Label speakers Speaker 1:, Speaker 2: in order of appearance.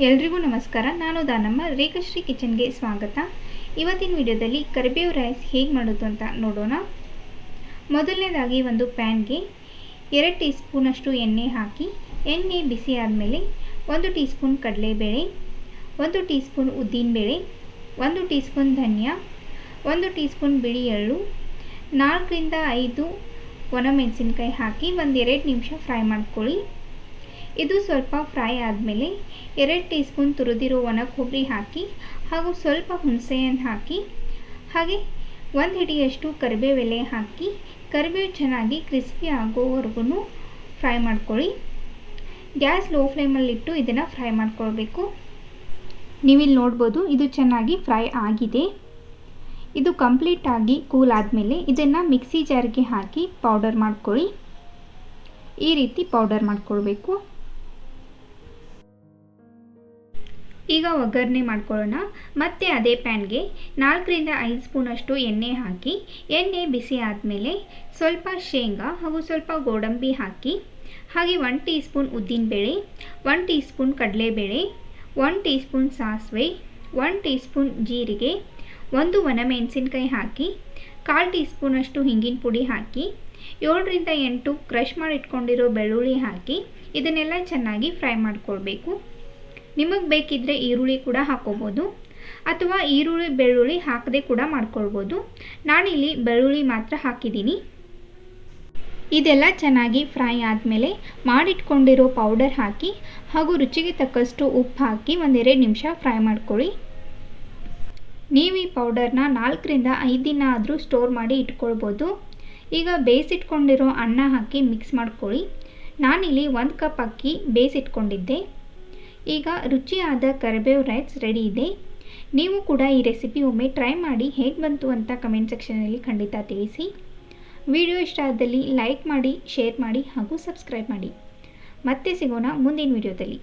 Speaker 1: ಎಲ್ರಿಗೂ ನಮಸ್ಕಾರ. ನಾನು ದಾನಮ್ಮ. ರೇಖಾಶ್ರೀ ಕಿಚನ್ಗೆ ಸ್ವಾಗತ. ಇವತ್ತಿನ ವಿಡಿಯೋದಲ್ಲಿ ಕರಿಬೇವು ರೈಸ್ ಹೇಗೆ ಮಾಡೋದು ಅಂತ ನೋಡೋಣ. ಮೊದಲನೇದಾಗಿ ಒಂದು ಪ್ಯಾನ್ಗೆ 2 ಟೀ ಸ್ಪೂನಷ್ಟು ಎಣ್ಣೆ ಹಾಕಿ, ಎಣ್ಣೆ ಬಿಸಿ ಆದಮೇಲೆ 1 ಟೀ ಸ್ಪೂನ್ ಕಡಲೆಬೇಳೆ, 1 ಟೀ ಸ್ಪೂನ್ ಉದ್ದಿನಬೇಳೆ, 1 ಟೀ ಸ್ಪೂನ್ ಧನಿಯಾ, 1 ಟೀ ಸ್ಪೂನ್ ಬಿಳಿ ಎಳ್ಳು, 4 ರಿಂದ 5 ಒಣಮೆಣಸಿನಕಾಯಿ ಹಾಕಿ 1-2 ನಿಮಿಷ ಫ್ರೈ ಮಾಡ್ಕೊಳ್ಳಿ. ಇದು ಸ್ವಲ್ಪ ಫ್ರೈ ಆದಮೇಲೆ 2 ಟೀ ಸ್ಪೂನ್ ತುರಿದಿರೋ ಒಣ ಕೊಬ್ಬರಿ ಹಾಕಿ ಹಾಗೂ ಸ್ವಲ್ಪ ಹುಣಸೆಹಣ್ಣು ಹಾಕಿ ಹಾಗೆ 1 ಹಿಡಿಯಷ್ಟು ಕರಿಬೇವು ಎಲೆ ಹಾಕಿ ಕರಿಬೇವು ಚೆನ್ನಾಗಿ ಕ್ರಿಸ್ಪಿ ಆಗೋವರೆಗೂ ಫ್ರೈ ಮಾಡ್ಕೊಳ್ಳಿ. ಗ್ಯಾಸ್ ಲೋ ಫ್ಲೇಮಲ್ಲಿಟ್ಟು ಇದನ್ನು ಫ್ರೈ ಮಾಡ್ಕೊಳ್ಬೇಕು. ನೀವಿಲ್ಲಿ ನೋಡ್ಬೋದು, ಇದು ಚೆನ್ನಾಗಿ ಫ್ರೈ ಆಗಿದೆ. ಇದು ಕಂಪ್ಲೀಟಾಗಿ ಕೂಲ್ ಆದಮೇಲೆ ಇದನ್ನು ಮಿಕ್ಸಿ ಜಾರ್ಗೆ ಹಾಕಿ ಪೌಡರ್ ಮಾಡ್ಕೊಳ್ಳಿ. ಈ ರೀತಿ ಪೌಡರ್ ಮಾಡ್ಕೊಳ್ಬೇಕು. ಈಗ ಒಗ್ಗರಣೆ ಮಾಡ್ಕೊಳ್ಳೋಣ. ಮತ್ತೆ ಅದೇ ಪ್ಯಾನ್ಗೆ 4 ರಿಂದ 5 ಸ್ಪೂನಷ್ಟು ಎಣ್ಣೆ ಹಾಕಿ, ಎಣ್ಣೆ ಬಿಸಿ ಆದಮೇಲೆ ಸ್ವಲ್ಪ ಶೇಂಗಾ ಹಾಗೂ ಸ್ವಲ್ಪ ಗೋಡಂಬಿ ಹಾಕಿ ಹಾಗೆ 1 ಟೀ ಸ್ಪೂನ್ ಉದ್ದಿನಬೇಳೆ, 1 ಟೀ ಸ್ಪೂನ್ ಕಡಲೆಬೇಳೆ, 1 ಟೀ ಸ್ಪೂನ್ ಸಾಸಿವೆ, 1 ಟೀ ಸ್ಪೂನ್ ಜೀರಿಗೆ, 1 ಒಣಮೆಣಸಿನಕಾಯಿ ಹಾಕಿ 1/4 ಟೀ ಸ್ಪೂನಷ್ಟು ಹಿಂಗಿನ ಪುಡಿ ಹಾಕಿ 7 ರಿಂದ 8 ಕ್ರಷ್ ಮಾಡಿ ಇಟ್ಕೊಂಡಿರೋ ಬೆಳ್ಳುಳ್ಳಿ ಹಾಕಿ ಇದನ್ನೆಲ್ಲ ಚೆನ್ನಾಗಿ ಫ್ರೈ ಮಾಡ್ಕೊಳ್ಬೇಕು. ನಿಮಗೆ ಬೇಕಿದ್ದರೆ ಈರುಳ್ಳಿ ಕೂಡ ಹಾಕೋಬೋದು ಅಥವಾ ಈರುಳ್ಳಿ ಬೆಳ್ಳುಳ್ಳಿ ಹಾಕದೆ ಕೂಡ ಮಾಡ್ಕೊಳ್ಬೋದು. ನಾನಿಲ್ಲಿ ಬೆಳ್ಳುಳ್ಳಿ ಮಾತ್ರ ಹಾಕಿದ್ದೀನಿ. ಇದೆಲ್ಲ ಚೆನ್ನಾಗಿ ಫ್ರೈ ಆದಮೇಲೆ ಮಾಡಿಟ್ಕೊಂಡಿರೋ ಪೌಡರ್ ಹಾಕಿ ಹಾಗೂ ರುಚಿಗೆ ತಕ್ಕಷ್ಟು ಉಪ್ಪು ಹಾಕಿ 1-2 ನಿಮಿಷ ಫ್ರೈ ಮಾಡ್ಕೊಳ್ಳಿ. ನೀವು ಈ ಪೌಡರ್ನ 4 ರಿಂದ 5 ದಿನ ಆದರೂ ಸ್ಟೋರ್ ಮಾಡಿ ಇಟ್ಕೊಳ್ಬೋದು. ಈಗ ಬೇಯಿಸಿಟ್ಕೊಂಡಿರೋ ಅನ್ನ ಹಾಕಿ ಮಿಕ್ಸ್ ಮಾಡ್ಕೊಳ್ಳಿ. ನಾನಿಲ್ಲಿ 1 ಕಪ್ ಅಕ್ಕಿ ಬೇಯಿಸಿಟ್ಕೊಂಡಿದ್ದೆ. ಈಗ ರುಚಿಯಾದ ಕರಿಬೇವು ರೈಸ್ ರೆಡಿ ಇದೆ. ನೀವು ಕೂಡ ಈ ರೆಸಿಪಿ ಒಮ್ಮೆ ಟ್ರೈ ಮಾಡಿ ಹೇಗೆ ಬಂತು ಅಂತ ಕಮೆಂಟ್ ಸೆಕ್ಷನಲ್ಲಿ ಖಂಡಿತ ತಿಳಿಸಿ. ವಿಡಿಯೋ ಇಷ್ಟ ಆದಲ್ಲಿ ಲೈಕ್ ಮಾಡಿ, ಶೇರ್ ಮಾಡಿ ಹಾಗೂ ಸಬ್ಸ್ಕ್ರೈಬ್ ಮಾಡಿ. ಮತ್ತೆ ಸಿಗೋಣ ಮುಂದಿನ ವಿಡಿಯೋದಲ್ಲಿ.